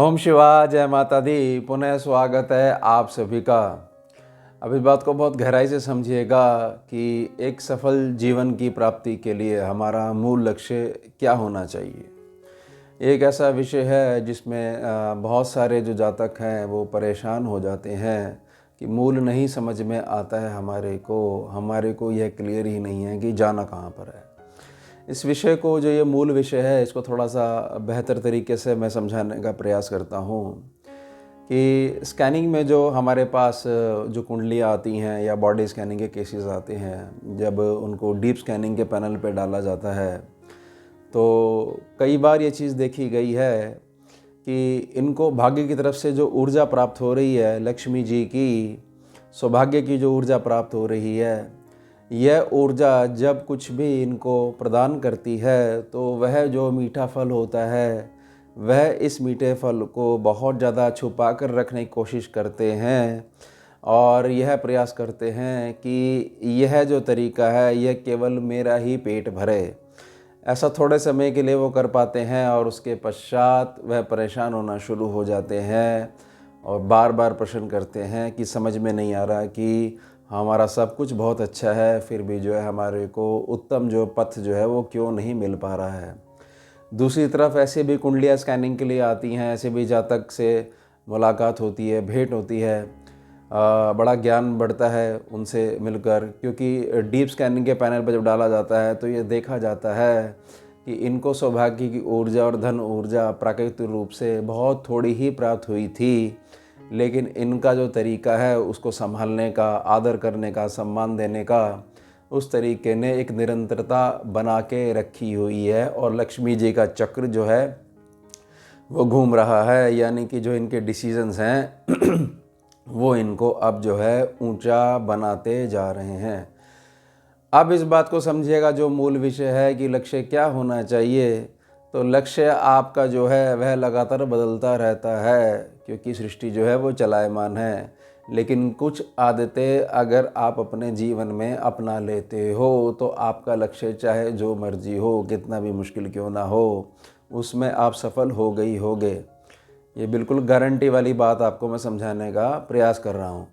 ओम शिवा जय माता दी। पुनः स्वागत है आप सभी का। अब इस बात को बहुत गहराई से समझिएगा कि एक सफल जीवन की प्राप्ति के लिए हमारा मूल लक्ष्य क्या होना चाहिए। एक ऐसा विषय है जिसमें बहुत सारे जो जातक हैं वो परेशान हो जाते हैं कि मूल नहीं समझ में आता है हमारे को यह क्लियर ही नहीं है कि जाना कहाँ पर है। इस विषय को जो ये मूल विषय है इसको थोड़ा सा बेहतर तरीके से मैं समझाने का प्रयास करता हूँ कि स्कैनिंग में जो हमारे पास जो कुंडलियाँ आती हैं या बॉडी स्कैनिंग के केसेस आते हैं, जब उनको डीप स्कैनिंग के पैनल पे डाला जाता है तो कई बार ये चीज़ देखी गई है कि इनको भाग्य की तरफ से जो ऊर्जा प्राप्त हो रही है, लक्ष्मी जी की सौभाग्य की जो ऊर्जा प्राप्त हो रही है, यह ऊर्जा जब कुछ भी इनको प्रदान करती है तो वह जो मीठा फल होता है वह इस मीठे फल को बहुत ज़्यादा छुपा कर रखने की कोशिश करते हैं और यह प्रयास करते हैं कि यह जो तरीका है यह केवल मेरा ही पेट भरे। ऐसा थोड़े समय के लिए वो कर पाते हैं और उसके पश्चात वह परेशान होना शुरू हो जाते हैं और बार बार प्रश्न करते हैं कि समझ में नहीं आ रहा कि हमारा सब कुछ बहुत अच्छा है, फिर भी जो है हमारे को उत्तम जो पथ जो है वो क्यों नहीं मिल पा रहा है। दूसरी तरफ ऐसे भी कुंडलियाँ स्कैनिंग के लिए आती हैं, ऐसे भी जातक से मुलाकात होती है, भेंट होती है, बड़ा ज्ञान बढ़ता है उनसे मिलकर, क्योंकि डीप स्कैनिंग के पैनल पर जब डाला जाता है तो ये देखा जाता है कि इनको सौभाग्य की ऊर्जा और धन ऊर्जा प्राकृतिक रूप से बहुत थोड़ी ही प्राप्त हुई थी, लेकिन इनका जो तरीका है उसको संभालने का, आदर करने का, सम्मान देने का, उस तरीके ने एक निरंतरता बना के रखी हुई है और लक्ष्मी जी का चक्र जो है वो घूम रहा है। यानी कि जो इनके डिसीजंस हैं वो इनको अब जो है ऊंचा बनाते जा रहे हैं। अब इस बात को समझिएगा, जो मूल विषय है कि लक्ष्य क्या होना चाहिए, तो लक्ष्य आपका जो है वह लगातार बदलता रहता है, क्योंकि सृष्टि जो है वो चलायमान है। लेकिन कुछ आदतें अगर आप अपने जीवन में अपना लेते हो तो आपका लक्ष्य चाहे जो मर्जी हो, कितना भी मुश्किल क्यों ना हो, उसमें आप सफल हो गई होगे। ये बिल्कुल गारंटी वाली बात आपको मैं समझाने का प्रयास कर रहा हूँ।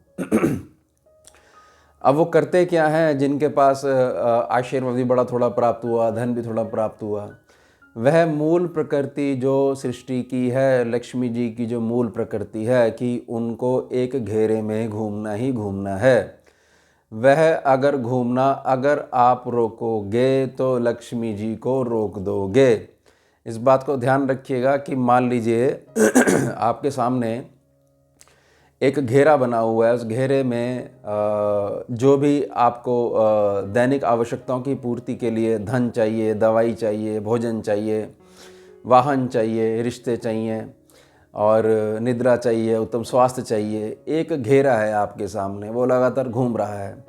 अब वो करते क्या हैं जिनके पास आशीर्वाद भी बड़ा थोड़ा प्राप्त हुआ, धन भी थोड़ा प्राप्त हुआ, वह मूल प्रकृति जो सृष्टि की है, लक्ष्मी जी की जो मूल प्रकृति है कि उनको एक घेरे में घूमना ही घूमना है। वह अगर आप रोकोगे तो लक्ष्मी जी को रोक दोगे। इस बात को ध्यान रखिएगा कि मान लीजिए आपके सामने एक घेरा बना हुआ है, उस घेरे में जो भी आपको दैनिक आवश्यकताओं की पूर्ति के लिए धन चाहिए, दवाई चाहिए, भोजन चाहिए, वाहन चाहिए, रिश्ते चाहिए और निद्रा चाहिए, उत्तम स्वास्थ्य चाहिए, एक घेरा है आपके सामने, वो लगातार घूम रहा है।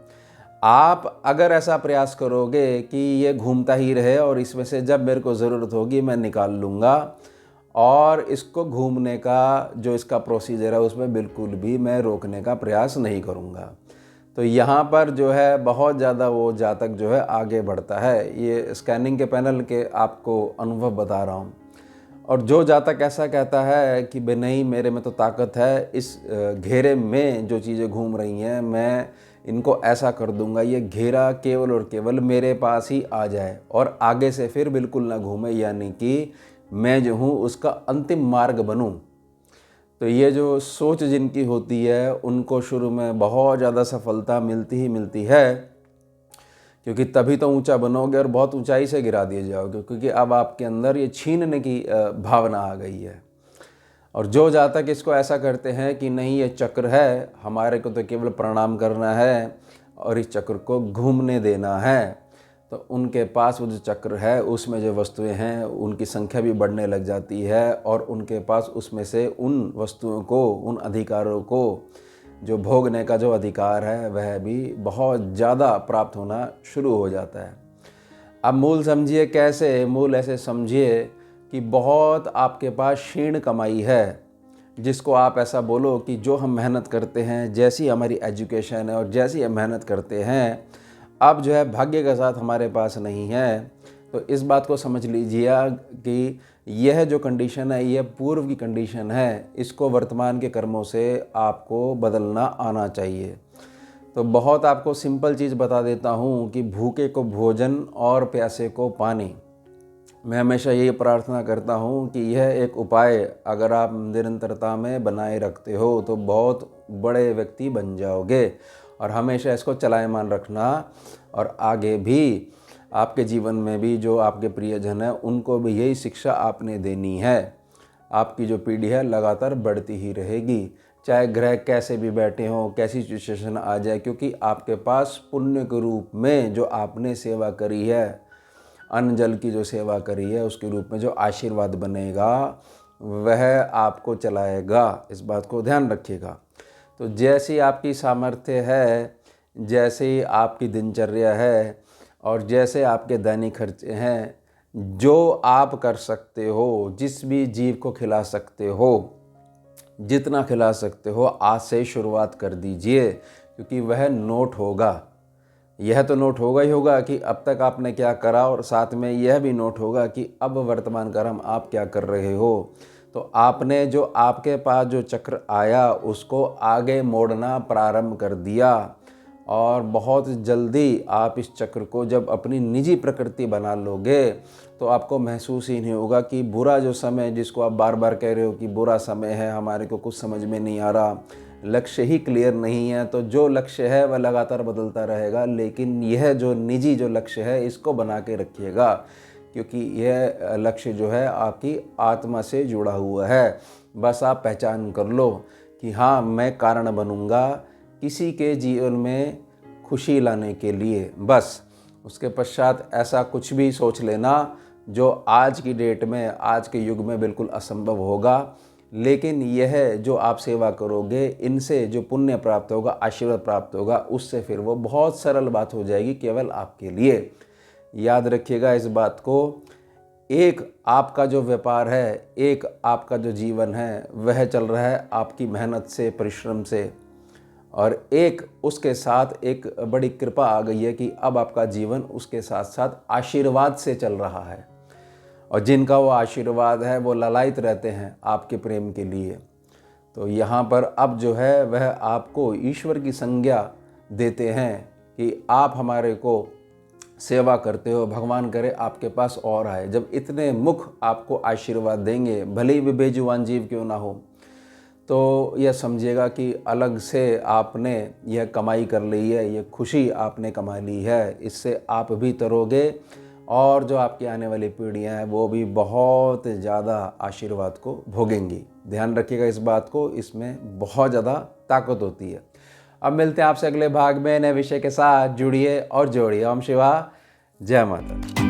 आप अगर ऐसा प्रयास करोगे कि ये घूमता ही रहे और इसमें से जब मेरे को ज़रूरत होगी मैं निकाल लूँगा, और इसको घूमने का जो इसका प्रोसीजर है उसमें बिल्कुल भी मैं रोकने का प्रयास नहीं करूँगा, तो यहाँ पर जो है बहुत ज़्यादा वो जातक जो है आगे बढ़ता है। ये स्कैनिंग के पैनल के आपको अनुभव बता रहा हूँ। और जो जातक ऐसा कहता है कि बे नहीं, मेरे में तो ताकत है, इस घेरे में जो चीज़ें घूम रही हैं मैं इनको ऐसा कर दूंगा, ये घेरा केवल और केवल मेरे पास ही आ जाए और आगे से फिर बिल्कुल ना घूमे, यानी कि मैं जो हूँ उसका अंतिम मार्ग बनूँ। तो ये जो सोच जिनकी होती है उनको शुरू में बहुत ज़्यादा सफलता मिलती ही मिलती है, क्योंकि तभी तो ऊंचा बनोगे और बहुत ऊंचाई से गिरा दिए जाओगे, क्योंकि अब आपके अंदर ये छीनने की भावना आ गई है। और जो जातक इसको ऐसा करते हैं कि नहीं ये चक्र है, हमारे को तो केवल प्रणाम करना है और इस चक्र को घूमने देना है, तो उनके पास वो जो चक्र है उसमें जो वस्तुएं हैं उनकी संख्या भी बढ़ने लग जाती है और उनके पास उसमें से उन वस्तुओं को, उन अधिकारों को, जो भोगने का जो अधिकार है वह भी बहुत ज़्यादा प्राप्त होना शुरू हो जाता है। अब मूल समझिए कैसे, मूल ऐसे समझिए कि बहुत आपके पास क्षीण कमाई है, जिसको आप ऐसा बोलो कि जो हम मेहनत करते हैं, जैसी हमारी एजुकेशन है और जैसी हम मेहनत करते हैं, अब जो है भाग्य के साथ हमारे पास नहीं है। तो इस बात को समझ लीजिए कि यह जो कंडीशन है यह पूर्व की कंडीशन है, इसको वर्तमान के कर्मों से आपको बदलना आना चाहिए। तो बहुत आपको सिंपल चीज़ बता देता हूँ कि भूखे को भोजन और प्यासे को पानी। मैं हमेशा यही प्रार्थना करता हूँ कि यह एक उपाय अगर आप निरंतरता में बनाए रखते हो तो बहुत बड़े व्यक्ति बन जाओगे, और हमेशा इसको चलायमान रखना। और आगे भी आपके जीवन में भी जो आपके प्रियजन हैं उनको भी यही शिक्षा आपने देनी है। आपकी जो पीढ़ी है लगातार बढ़ती ही रहेगी, चाहे ग्रह कैसे भी बैठे हों, कैसी सिचुएशन आ जाए, क्योंकि आपके पास पुण्य के रूप में जो आपने सेवा करी है, अन्न जल की जो सेवा करी है, उसके रूप में जो आशीर्वाद बनेगा वह आपको चलाएगा। इस बात को ध्यान रखिएगा। तो जैसी आपकी सामर्थ्य है, जैसे आपकी दिनचर्या है और जैसे आपके दैनिक खर्चे हैं, जो आप कर सकते हो, जिस भी जीव को खिला सकते हो, जितना खिला सकते हो, आज से ही शुरुआत कर दीजिए, क्योंकि वह नोट होगा। यह तो नोट होगा ही होगा कि अब तक आपने क्या करा, और साथ में यह भी नोट होगा कि अब वर्तमान कर्म आप क्या कर रहे हो। तो आपने जो आपके पास जो चक्र आया उसको आगे मोड़ना प्रारंभ कर दिया, और बहुत जल्दी आप इस चक्र को जब अपनी निजी प्रकृति बना लोगे तो आपको महसूस ही नहीं होगा कि बुरा जो समय, जिसको आप बार बार कह रहे हो कि बुरा समय है, हमारे को कुछ समझ में नहीं आ रहा, लक्ष्य ही क्लियर नहीं है, तो जो लक्ष्य है वह लगातार बदलता रहेगा, लेकिन यह जो निजी जो लक्ष्य है इसको बना के रखिएगा, क्योंकि यह लक्ष्य जो है आपकी आत्मा से जुड़ा हुआ है। बस आप पहचान कर लो कि हाँ, मैं कारण बनूंगा किसी के जीवन में खुशी लाने के लिए, बस। उसके पश्चात ऐसा कुछ भी सोच लेना जो आज की डेट में, आज के युग में बिल्कुल असंभव होगा। लेकिन यह जो आप सेवा करोगे, इनसे जो पुण्य प्राप्त होगा, आशीर्वाद प्राप्त होगा, उससे फिर वो बहुत सरल बात हो जाएगी केवल आपके लिए। याद रखिएगा इस बात को, एक आपका जो व्यापार है, एक आपका जो जीवन है, वह चल रहा है आपकी मेहनत से, परिश्रम से, और एक उसके साथ एक बड़ी कृपा आ गई है कि अब आपका जीवन उसके साथ साथ आशीर्वाद से चल रहा है, और जिनका वो आशीर्वाद है वो ललायित रहते हैं आपके प्रेम के लिए। तो यहाँ पर अब जो है वह आपको ईश्वर की संज्ञा देते हैं कि आप हमारे को सेवा करते हो, भगवान करे आपके पास और आए। जब इतने मुख आपको आशीर्वाद देंगे, भले ही वे बेजुबान जीव क्यों ना हो, तो यह समझिएगा कि अलग से आपने यह कमाई कर ली है, यह खुशी आपने कमा ली है। इससे आप भी तरोगे, और जो आपकी आने वाली पीढ़ियां हैं वो भी बहुत ज़्यादा आशीर्वाद को भोगेंगी। ध्यान रखिएगा इस बात को, इसमें बहुत ज़्यादा ताकत होती है। अब मिलते हैं आपसे अगले भाग में नए विषय के साथ। जुड़िए और जोड़िए। ओम शिवा, जय माता।